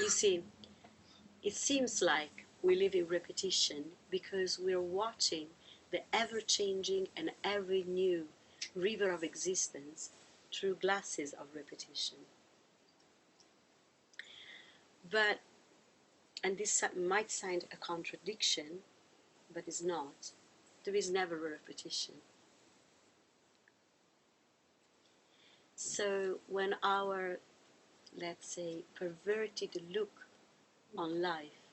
You see, it seems like we live in repetition because we're watching the ever-changing and every new river of existence through glasses of repetition. But, and this might sound a contradiction, but it's not. There is never a repetition. So when our, let's say, perverted look on life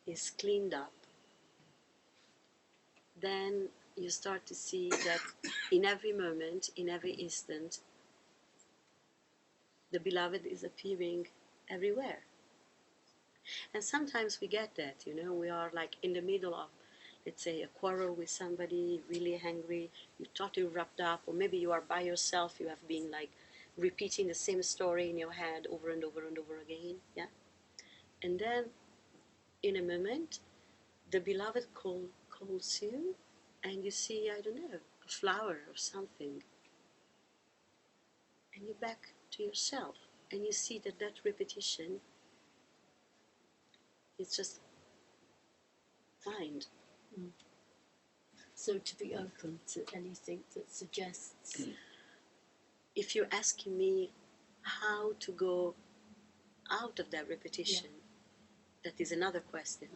is cleaned up, then you start to see that in every moment, in every instant, the beloved is appearing everywhere. And sometimes we get that, you know, we are like in the middle of, let's say, a quarrel with somebody, really angry, you totally wrapped up, or maybe you are by yourself, you have been like repeating the same story in your head over and over and over again, yeah? And then, in a moment, the beloved calls you, and you see, I don't know, a flower or something. And you're back to yourself, and you see that that repetition is just mind. Mm. So to be open to anything that suggests... If you're asking me how to go out of that repetition, that is another question.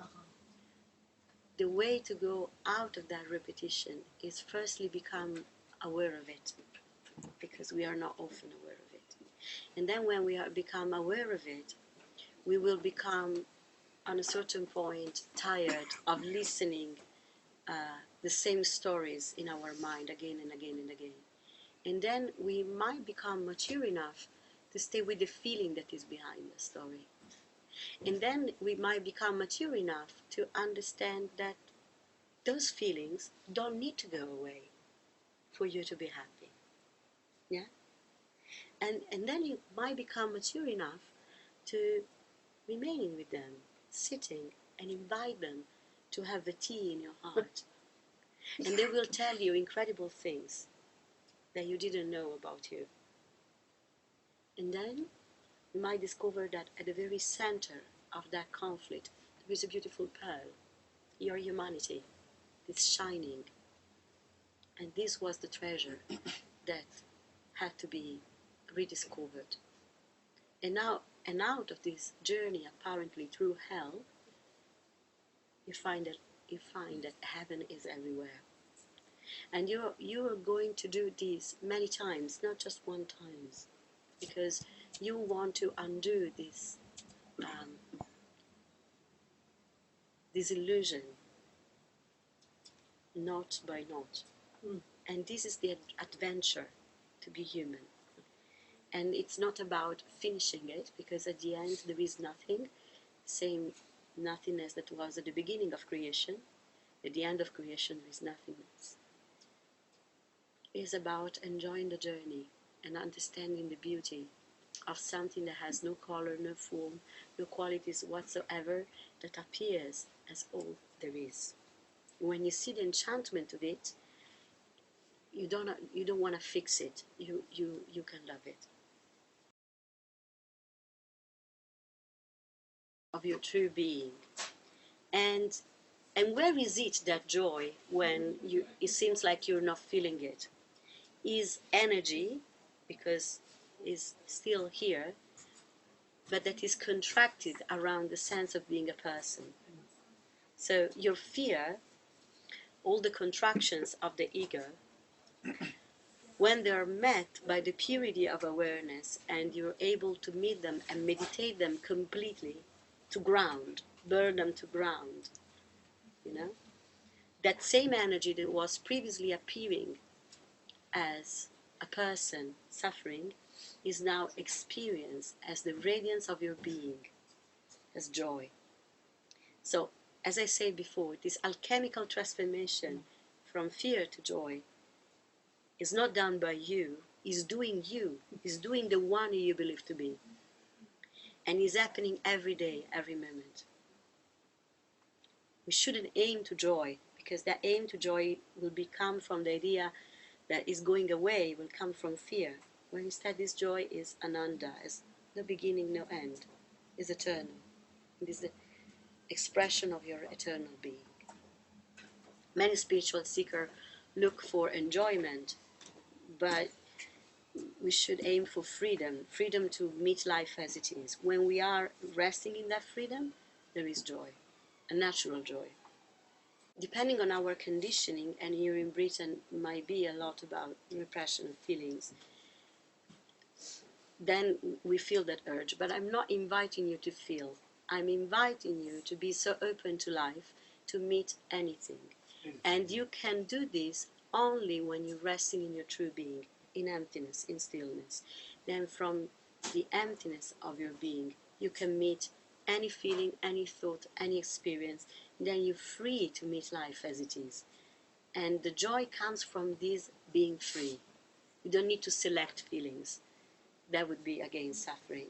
The way to go out of that repetition is firstly become aware of it, because we are not often aware of it. And then when we become aware of it, we will become, on a certain point, tired of listening the same stories in our mind again and again and again. And then we might become mature enough to stay with the feeling that is behind the story. And then we might become mature enough to understand that those feelings don't need to go away for you to be happy. Yeah? And then you might become mature enough to remaining with them, sitting, and invite them to have the tea in your heart. And they will tell you incredible things that you didn't know about you. And then you might discover that at the very center of that conflict there is a beautiful pearl, your humanity, it's shining. And this was the treasure that had to be rediscovered. And now, and out of this journey apparently through hell, you find that heaven is everywhere. And you are going to do this many times, not just one time, because you want to undo this this illusion, not by not. And this is the adventure to be human. And it's not about finishing it, because at the end there is nothing, same nothingness that was at the beginning of creation. At the end of creation there is nothingness. It's about enjoying the journey and understanding the beauty of something that has no color, no form, no qualities whatsoever, that appears as all there is. When you see the enchantment of it, you don't want to fix it. You can love it. Of your true being. And where is it, that joy, when it seems like you're not feeling it? Is energy, because it's still here, but that is contracted around the sense of being a person. So your fear, all the contractions of the ego, when they are met by the purity of awareness and you're able to meet them and meditate them completely to ground, burn them to ground, you know, that same energy that was previously appearing as a person suffering is now experienced as the radiance of your being, as joy. So, as I said before, this alchemical transformation from fear to joy is not done by you, is doing the one you believe to be. And is happening every day, every moment. We shouldn't aim to joy, because that aim to joy will become from the idea that is going away, will come from fear, when instead this joy is ananda, is no beginning, no end. is eternal. It is the expression of your eternal being. Many spiritual seekers look for enjoyment, but we should aim for freedom to meet life as it is. When we are resting in that freedom, there is joy, a natural joy. Depending on our conditioning, and here in Britain might be a lot about repression of feelings, then we feel that urge. But I'm not inviting you to feel. I'm inviting you to be so open to life, to meet anything. And you can do this only when you're resting in your true being, in emptiness, in stillness. Then from the emptiness of your being, you can meet any feeling, any thought, any experience. Then you're free to meet life as it is. And the joy comes from this being free. You don't need to select feelings. That would be, again, suffering.